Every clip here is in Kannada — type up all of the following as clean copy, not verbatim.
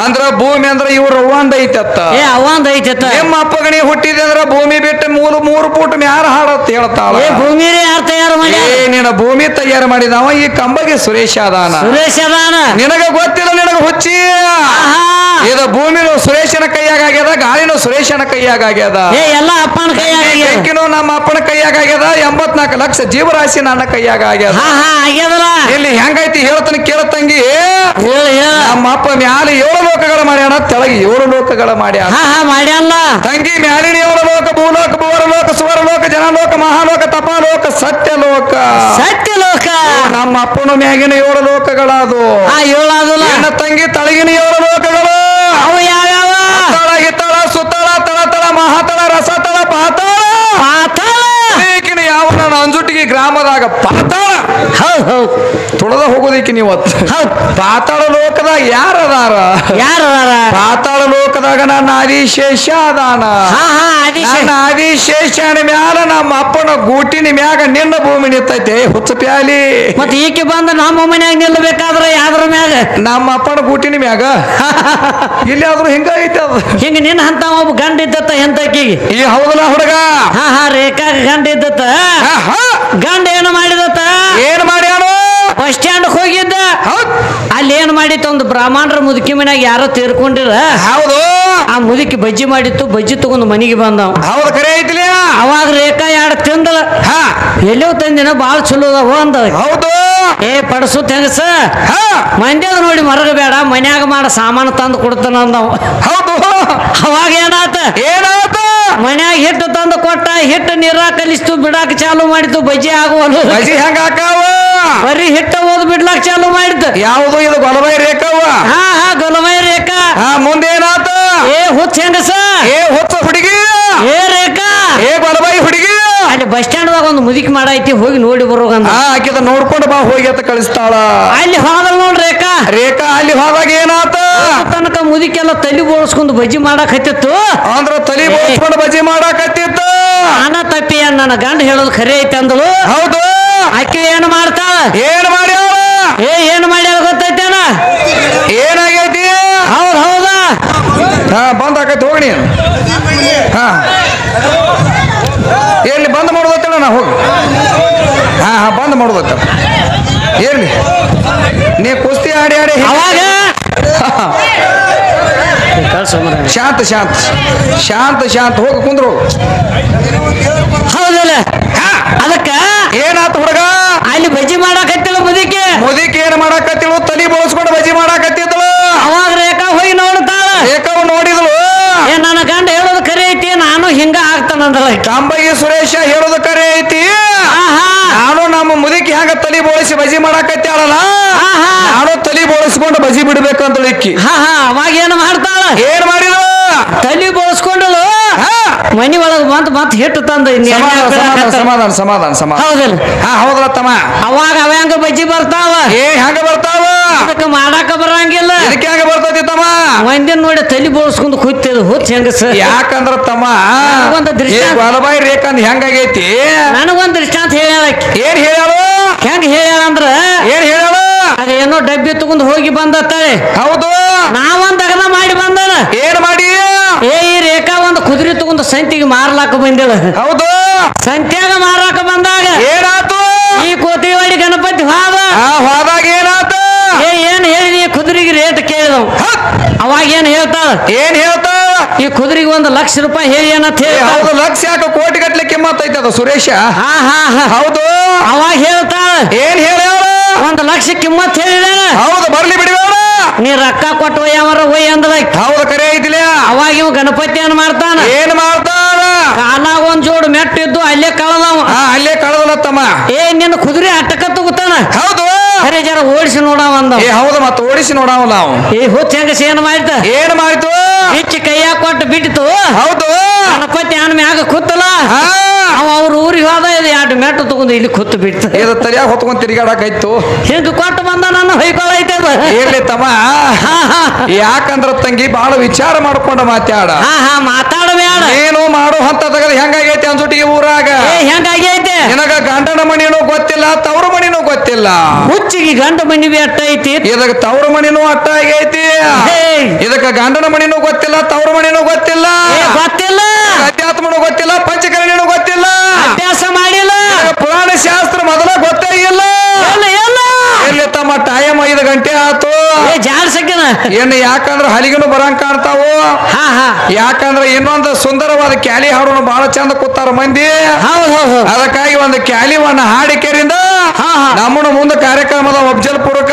ಅಂದ್ರ ಭೂಮಿ ಅಂದ್ರ ಇವ್ರ ಅವ್ವಂದ ಐತತ್ತ ಅವಂದ ಐತತ್ತ ನಿಮ್ಮ ಅಪ್ಪಗಣಿ ಹುಟ್ಟಿದೆ ಅಂದ್ರ ಭೂಮಿ ಬಿಟ್ಟು 3 ಫೂಟ್ ಮ್ಯಾರ ಹಾಡತ್ ಹೇಳ್ತಾಳ ಭೂಮಿ ಯಾರು ತಯಾರು ಮಾಡಿ ನಿನ್ನ ಭೂಮಿ ತಯಾರು ಮಾಡಿದವ ಈ ಕಂಬಗೆ ಸುರೇಶ ಅದಾನ ನಿನಗ ಗೊತ್ತಿಲ್ಲ ನಿನಗ ಹುಚ್ಚಿ ಇದು ಭೂಮಿನೂ ಸುರೇಶನ ಕೈಯಾಗ ಆಗ್ಯದ ಗಾಳಿನೂ ಸುರೇಶನ ಕೈಯಾಗ ಆಗ್ಯದ ಎಲ್ಲ ಅಪ್ಪನ ಕೈಯಾಗ ನಮ್ಮ ಅಪ್ಪನ ಕೈಯಾಗ ಆಗ್ಯದ 84 ಲಕ್ಷ ಜೀವರಾಶಿ ನನ್ನ ಕೈಯಾಗ ಆಗ್ಯದ ಇಲ್ಲಿ ಹೆಂಗೈತಿ ಹೇಳ್ತಾನೆ ಕೇಳತಂಗಿ ನಮ್ಮ ಅಪ್ಪ ಮ್ಯಾಲ 7 ಲೋಕಗಳ ಮಾಡ್ಯಾಣ ತೆಳಗಿ 7 ಲೋಕಗಳ ಮಾಡ್ಯಾಣ ತಂಗಿ ಮ್ಯಾಲಿನ 7 ಲೋಕ ಭೂಲೋಕ ಭುವರಲೋಕ ಸುವರಲೋಕ ಜನಲೋಕ ಮಹಾಲೋಕ ತಪಾಲೋಕ ಸತ್ಯಲೋಕ ನಮ್ಮ ಅಪ್ಪನ ಮ್ಯಾಗಿನ 7 ಲೋಕಗಳದು ನನ್ನ ತಂಗಿ ತಳಗಿನ 7 ಲೋಕಗಳು ಅವು ಯಾವ್ಯಾವ ತಳ ಹಿತ್ತಳ ಸುತ್ತಳ ತಳತಳ ಮಹಾತಳ ರಸತಳ ಪಾತಾಳ ಯಾವ ನನ್ನ ಅಂಜುಟಿಗೆ ಗ್ರಾಮದಾಗ ಪಾತಾಳ ತುಳದ ಹೋಗೋದಕ್ಕೆ ನೀವತ್ತು ಪಾತಾಳ ಲೋಕದಾಗ ಯಾರದಾರ ಪಾತಾಳ ಲೋಕದಾಗ ನನ್ನ ಆದಿಶೇಷ ಅದಾನ ನನ್ನ ಆದಿಶೇಷನ ಮ್ಯಾಲ ನಮ್ಮ ಅಪ್ಪನ ಗೂಟಿನ ಮ್ಯಾಗ ನಿನ್ನ ಭೂಮಿ ನಿಂತೈತೆ ಹುಚ್ಚ ಪ್ಯಾಲಿ ಮತ್ತೆ ಈಕೆ ಬಂದ ನಮ್ಮ ಮನ್ಯಾಗ ನಿಲ್ಲಬೇಕಾದ್ರೆ ಯಾವ್ದ್ರ ಮ್ಯಾಗ ನಮ್ಮ ಅಪ್ಪನ ಗೂಟಿನ ಮ್ಯಾಗ ಇಲ್ಲಿ ಆದ್ರೂ ಹಿಂಗೈತೆ ಅದು ಹಿಂಗ ನಿನ್ನ ಅಂತ ಒಬ್ಬ ಗಂಡ ಇದ್ದತ್ತ ಎಂತಕ್ಕಿಗೆ ಈ ಹೌದಲ್ಲ ಹುಡುಗ ರೇಖಾ ಗಂಡ ಇದ್ದತ್ತ ಗಂಡ ಏನು ಮಾಡಿದತ್ತ ಏನ್ ಮಾಡ್ಯಾನು ಬಸ್ ಸ್ಟ್ಯಾಂಡ್ ಹೋಗಿದ್ದ ಅಲ್ಲಿ ಏನ್ ಮಾಡಿತ್ತು ಒಂದು ಬ್ರಾಹ್ಮಣರ ಮುದುಕಿ ಮನ್ಯಾಗ ಯಾರೋ ತೀರ್ಕೊಂಡಿರ ಹೌದು ಆ ಮುದುಕಿ ಬಜ್ಜಿ ಮಾಡಿತ್ತು ಬಜ್ಜಿ ತಗೊಂಡು ಮನೆಗೆ ಬಂದವ ಹೌದು ಕರೆ ಐತಿಲಿ ಅವಾಗ ರೇಖಾ 2 ತಿಂದಳ ಎಲ್ಲೋ ತಂದಿನ ಬಾಳ ಚಲೋ ಅದಾವ ಅಂದ ಹೌದು ಪಡಸುತ್ತ ಹೆಂಗಸ ಮಂದ್ಯದ ನೋಡಿ ಮರಗ ಬೇಡ ಮನ್ಯಾಗ ಮಾಡ ಸಾಮಾನು ತಂದು ಕೊಡ್ತಾನ ಅಂದವ ಹೌದು ಅವಾಗ ಏನಾತ ಮನ್ಯಾಗ ಹಿಟ್ಟು ತಂದು ಕೊಟ್ಟ ಹಿಟ್ಟು ನೀರಾಗ ಕಲಿಸ್ತು ಬಿಡಾಕ ಚಾಲು ಮಾಡಿತು ಬಜ್ಜಿ ಆಗುವಲು ಬಜ್ಜಿ ಹೆಂಗ ಹಾಕಾವ ಬರೀ ಹಿಟ್ಟ ಓದ್ ಬಿಡ್ಲಾಕ ಚಾಲು ಮಾಡಿತು ಯಾವುದು ಇದು ಗೊಲಬೈ ರೇಖಾವ ಗೊಲಬೈ ರೇಖಾ ಮುಂದೇನಾತ ಹುಚ್ಚ ಹೆಂಗಸ ಹುಚ್ಚ ಹುಡುಗಿ ರೇಖಾ ಗೊಲಬೈ ಹುಡುಗಿ ಅಲ್ಲಿ ಬಸ್ ಸ್ಟ್ಯಾಂಡ್ ದಾಗ ಒಂದು ಮುದುಕಿ ಮಾಡೈತಿ ಹೋಗಿ ನೋಡಿ ಬರೋಗಂದ ಆಕಿದ ನೋಡ್ಕೊಂಡು ಬಾ ಹೋಗಿ ಅಂತ ಕಳಿಸ್ತಾಳ ಅಲ್ಲಿ ಹೋದಲ್ ನೋಡ್ ರೇಖಾ ಅಲ್ಲಿ ಹೋದಾಗ ಏನಾತ ತನಕ ಮುದುಕಿ ಎಲ್ಲ ತಲೆ ಬೋಳ್ಸ್ಕೊಂಡು ಬಜ್ಜಿ ಮಾಡಕ್ ಹತ್ತಿತ್ತು ಅಂದ್ರ ತಲೆ ಬೋಳ್ಸ್ಕೊಂಡು ಬಜ್ಜಿ ಮಾಡಕ್ ಹತ್ತಿತ್ತು ನಾನ ತಪ್ಪಿ ನನ್ನ ಗಂಡ ಹೇಳೋದು ಖರೆ ಐತೆ ಅಂದಳು ಹೌದು ಆಕೆ ಏನು ಮಾಡ್ತಾಳ ಏನ್ ಮಾಡ್ಯಾಳ ಏನು ಮಾಡ್ಯಾಳ ಗೊತ್ತೈತೇನ ಏನಾಗೈತಿ ಹೌದಾ ಬಂದ್ ಆಕೈತಿ ಹೋಗಿ ಎಲ್ಲಿ ಬಂದ್ ಮಾಡೋದತ್ತಲ್ಲ ನಾ ಹೋಗಿ ಬಂದ್ ಮಾಡೋದತ್ತ ಎಲ್ಲಿ ನೀ ಕುಸ್ತಿ ಆಡಿ ಅವಾಗ ಶಾಂತ ಹೋಗಿ ಕುಂದ್ರು ಹೌದಲ್ಲ ಅದಕ್ಕ ಏನಾತ ಹುಡುಗ ಅಲ್ಲಿ ಬಜ್ಜಿ ಮಾಡಾಕತ್ತಿಳು ಮುದುಕಿ ಏನ್ ಮಾಡಾಕತ್ತಿಳು ತಲೆ ಬೋಳ್ಸ್ಕೊಂಡು ಬಜ್ಜಿ ಮಾಡಾಕತ್ತಿದ್ಳು ಅವಾಗ ರೇಖಾ ಹೋಗಿ ನೋಡ್ತಾಳ ರೇಖಾವ್ ನೋಡಿದ್ಳು ನನ್ನ ಗಂಡ ಹೇಳೋದು ಖರೆ ಐತಿ ನಾನು ಹಿಂಗ ಆಗ್ತಾನಂದ್ರ ಕಂಬಗಿ ಸುರೇಶ ಹೇಳೋದು ಖರೆ ಐತಿ ನಾನು ನಮ್ಮ ಮುದುಕಿ ಹೆಂಗ ತಲೆ ಬೋಳಿಸಿ ಬಜ್ಜಿ ಮಾಡಾಕತ್ತಾಳಲ್ಲ ನಾನು ತಲೆ ಬೋಳಿಸ್ಕೊಂಡು ಬಜ್ಜಿ ಬಿಡ್ಬೇಕಂತ ಇಕ್ಕಿ ಅವಾಗ ಏನು ಮಾಡ್ತಾಳ ಏನ್ ಮಾಡಿದ್ರು ತಲೆ ಬೋಳ್ಸ್ಕೊಂಡಳು ಮನಿ ಒಳಗ ಮತ್ ಹಿಟ್ಟು ತಂದ ಸಮಾಧಾನ ಹೌದಲ್ಲ ಹೌದಲ್ಲ ತಮ್ಮ ಅವಾಗ ಅವ ಹೆಂಗ ಬಜ್ಜಿ ಬರ್ತಾವ ಹೆಂಗ ಬರ್ತಾವ ಅದಕ್ಕೆ ಮಾಡಾಕ ಬರಂಗಿಲ್ಲ ಇದಕ್ಕೆ ಹೆಂಗ ಬರ್ತೈತಿ ತಮ್ಮ ಮಂದಿನ ನೋಡಿ ತಲೆ ಬೋಳ್ಸ್ಕೊಂಡು ಕೂತಿದ್ ಹುಚ್ಚ ಹೆಂಗಸ ಯಾಕಂದ್ರ ತಮ್ಮ ಒಂದು ದೃಷ್ಟಾಂತ ಗೊಲಬಾಯಿ ರೇಖಂದ್ ಹೆಂಗಾಗೈತಿ ನನಗೊಂದ್ ದೃಷ್ಟಾಂತ ಹೇಳ ಏನ್ ಹೇಳಾಳು ಹೆಂಗ ಹೇಳಂದ್ರ ಏನ್ ಹೇಳಾಳು ಅದೇನೋ ಡಬ್ಬಿ ತಗೊಂಡ್ ಹೋಗಿ ಬಂದತ್ತಾಳೆ ಹೌದು ನಾವೊಂದ್ ಅಗದ ಮಾಡಿ ಬಂದನ ಏನ್ ಮಾಡಿ ಈ ರೇಖಾ ಒಂದು ಕುದುರೆ ತಗೊಂಡು ಸಂತಿಗೆ ಮಾರ್ಲಾಕ ಬಂದೇಳ ಹೌದು ಸಂತ್ಯಾಗ ಮಾರಾಕ ಬಂದಾಗ ಏನಾತು ಈ ಕೋತಿವಾಡಿ ಗಣಪತಿ ಹೋದಾಗ ಏನಾತ ಏನ್ ಹೇಳಿ ಕುದುರೆಗೆ ರೇಟ್ ಕೇಳಿದವ್ ಅವಾಗ ಏನ್ ಹೇಳ್ತಾಳ ಈ ಕುದುರೆಗೆ 1 ಲಕ್ಷ ರೂಪಾಯಿ ಹೇಳಿ ಏನಂತ ಹೇಳಿ ಹೌದು ಲಕ್ಷ ಯಾಕೆ ಕೋಟಿ ಗಟ್ಲೆ ಕಿಮ್ಮತ್ ಐತೆ ಅದು ಸುರೇಶ ಹೌದು ಅವಾಗ ಹೇಳ್ತಾಳ ಏನ್ ಹೇಳ 1 ಲಕ್ಷ ಕಿಮ್ಮತ್ ಹೇಳಿದಾನ ಹೌದು ಬರ್ಲಿ ಬಿಡಬೇಡ ನೀ ರೊಕ್ಕ ಕೊಟ್ಟು ಒಯ್ಯವರ ಒಯ್ ಅಂದ್ರ ಹೌದು ಕರೆ ಐತಿಲ್ಲ ಅವಾಗ ಇವ್ ಗಣಪತಿ ಏನ್ ಮಾಡ್ತಾನ ಕಾಲಾಗ ಒಂದ್ ಜೋಡು ಮೆಟ್ಟಿದ್ದು ಅಲ್ಲೇ ಕಳದವ ಅಲ್ಲೇ ಕಳದಲ್ಲತ್ತಮ್ಮ ನಿನ್ನ ಕುದುರೆ ಅಟ್ಟಕ ತಗೋತಾನ ಹೌದು ಖರೆ ಜರ ಓಡಿಸಿ ನೋಡವ ಅಂದ ಹೌದು ಮತ್ತೆ ಓಡಿಸಿ ನೋಡವಲ್ಲ ನಾವು ಹುಚ್ಚ ಹೆಂಗಸ ಏನ್ ಮಾಡಿತು ಹೆಚ್ಚು ಕೈಯಾಗ ಕೊಟ್ಟು ಬಿಟ್ಟಿತು ಹೌದು ಗಣಪತಿ ಆನ ಮ್ಯಾಗ ಕೂತಲ್ಲ ಅವ್ರ ಊರಿಗೆ ಹೋದ 2 ಮೆಟ್ಟು ತಗೊಂಡು ಇಲ್ಲಿ ಕೂತು ಬಿಡ್ತ ಇದು ತಲಿಯಾಗ ಹೊತ್ಕೊಂಡ್ ತಿರುಗಾಡಕೈತು ಹಿಂಗ ಕೊಟ್ಟು ಬಂದ ನಾನು ಹೊಯ್ಕೊಳೈತದ ಇರ್ಲಿ ತಮ್ಮ ಯಾಕಂದ್ರ ತಂಗಿ ಬಹಳ ವಿಚಾರ ಮಾಡ್ಕೊಂಡ ಮಾತಾಡಬೇಡ ಏನು ಮಾಡೋ ಹಂತ ತಗದ ಹೆಂಗಾಗೈತಿ ಅನ್ಸುಟ್ಟಿಗೆ ಊರಾಗ ಹೆಂಗಾಗೈತೆ ನಿನಗ ಗಂಡನ ಮನಿನೂ ಗೊತ್ತಿಲ್ಲ ತವ್ರ ಮನಿನೂ ಗೊತ್ತಿಲ್ಲ ಹುಚ್ಚಿಗೆ ಗಂಡ ಮನಿ ಅಟ್ಟ ಐತಿ ಇದಕ್ಕೆ ತವ್ರ ಮನಿನೂ ಅಟ್ಟ ಆಗೈತಿ ಇದಕ್ಕೆ ನಿನಗ ಗಂಡನ ಮಣಿನೂ ಗೊತ್ತಿಲ್ಲ ತವ್ರ ಮಣಿನೂ ಗೊತ್ತಿಲ್ಲ ಗೊತ್ತಿಲ್ಲ ಅಧ್ಯಾತ್ಮನೂ ಗೊತ್ತಿಲ್ಲ ಪಂಚಕರ್ಣಿನೂ ಗೊತ್ತಿಲ್ಲ ಅಭ್ಯಾಸ ಮಾಡಿಲ್ಲ ಪುರಾಣ ಶಾಸ್ತ್ರ ಮೊದಲ ಗೊತ್ತೇ ಇಲ್ಲ ಎಲ್ಲಿ ತಮ್ಮ ಟೈಮ್ 5 ಗಂಟೆ ಆತು ಜಾಡ್ಸಕ್ಕಿನ ಏನು ಯಾಕಂದ್ರ ಹಲಿಗನು ಬರಂಗ್ ಕಾಣ್ತಾವು ಯಾಕಂದ್ರ ಇನ್ನೊಂದು ಸುಂದರವಾದ ಕ್ಯಾಲಿ ಹಾಡೋನು ಬಹಳ ಚಂದ ಕೂತಾರ ಮಂದಿ ಅದಕ್ಕಾಗಿ ಒಂದು ಕ್ಯಾಲಿವನ್ನ ಹಾಡಿಕೆರಿಂದ ನಮ್ಮನ್ನು ಮುಂದೆ ಕಾರ್ಯಕ್ರಮದ ಅಫ್ಜಲ್ಪುರಕ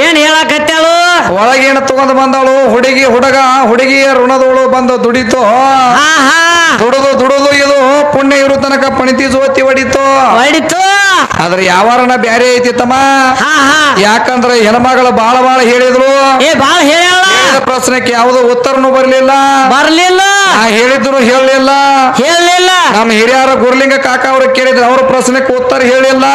ಏನ್ ಹೇಳಕತ್ತಾಳು ಒಳಗೇನು ತಗೊಂಡ್ ಬಂದವಳು ಹುಡುಗಿಯ ಋಣದವಳು ಬಂದು ದುಡಿತು ದುಡುದು ಇದು ಪುಣ್ಯ ಇರು ತನಕ ಪಣಿತಿ ಜೋತಿ ಹೊಡಿತು ಆದ್ರೆ ಯಾವಾರನ ಬ್ಯಾರೆ ಐತಿ ತಮ್ಮ ಯಾಕಂದ್ರೆ ಹೆಣ್ಮಗಳು ಬಾಳ ಹೇಳಿದ್ರು ಹೇಳಿದ ಪ್ರಶ್ನೆಗೆ ಯಾವುದು ಉತ್ತರನು ಬರ್ಲಿಲ್ಲ ಹೇಳಿದ್ರು ಹೇಳಲಿಲ್ಲ ನಮ್ಮ ಹಿರಿಯರ ಗುರುಲಿಂಗ ಕಾಕ ಅವ್ರು ಕೇಳಿದ್ರು ಅವ್ರ ಪ್ರಶ್ನೆಗೆ ಉತ್ತರ ಹೇಳಿಲ್ಲ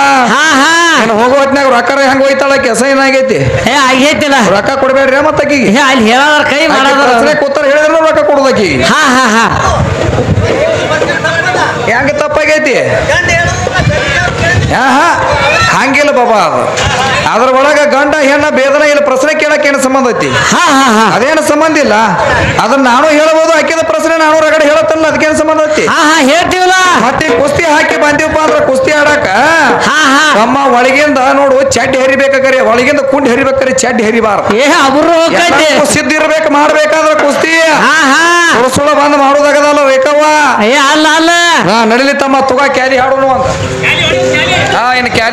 ಹೋಗೋ ಹೊತ್ನಾಗ ರೊಕ್ಕ ಹೆಂಗ್ ಹೋಯ್ತಾಳ ಕೆಸ ಏನಾಗೈತಿ ಆಗೈತಿಲ್ಲ ರೊಕ್ಕ ಕೊಡ್ಬೇಡ್ರಿ ಮತ್ತಕೀಗ ಅಲ್ಲಿ ಹೇಳೋದ್ರ ಕೈ ಪ್ರಶ್ನೆಗೆ ಉತ್ತರ ಹೇಳಿದ್ರು ರೊಕ್ಕ ಕೊಡೋದಕ್ಕೀಗ ಹೆಂಗ ತಪ್ಪಾಗೈತಿ ಹಂಗಿಲ್ಲ ಬಾಬಾ ಅದು ಅದ್ರ ಒಳಗ ಗಂಡ ಹೆಣ್ಣ ಬೇದನ ಇಲ್ಲ ಪ್ರಶ್ನೆ ಕೇಳಕ್ಕೆ ಏನು ಸಂಬಂಧ ಐತಿ ಅದೇನು ಸಂಬಂಧ ಇಲ್ಲ ಅದನ್ನ ನಾನು ಹೇಳಬಹುದು ಹಾಕಿದ ಪ್ರಶ್ನೆ ನಾನು ರಗಡೆ ಹೇಳತ್ತಲ್ಲ ಅದಕ್ಕೇನು ಸಂಬಂಧ ಐತಿ ಹೇಳ್ತೀವಲ್ಲ ಮತ್ತೆ ಕುಸ್ತಿ ಹಾಕಿ ಬಂದಿವಪ್ಪ ಅಂದ್ರ ಕುಸ್ತಿ ಆಡಾಕ ನಮ್ಮ ಒಳಗಿಂದ ನೋಡು ಚಡ್ಡಿ ಹರಿಬೇಕಾರೆ ಒಳಗಿಂದ ಕುಂಡಿ ಹರಿಬೇಕಾರೆ ಚಡ್ಡಿ ಹರಿಬಾರ ಸಿದ್ಧ ಇರ್ಬೇಕು ಮಾಡ್ಬೇಕಾದ್ರ ಕುಸ್ತಿ ಸುಳ ಬಂದ್ ಮಾಡೋದಾಗದಲ್ಲ ರೇಖವ್ವ ಅಲ್ಲ ನಡಿಲಿ ತಮ್ಮ ತುಗ ಕ್ಯಾಲಿ ಹಾಡೋನು ಅಂತ ಇನ್ನು ಕ್ಯಾಲಿ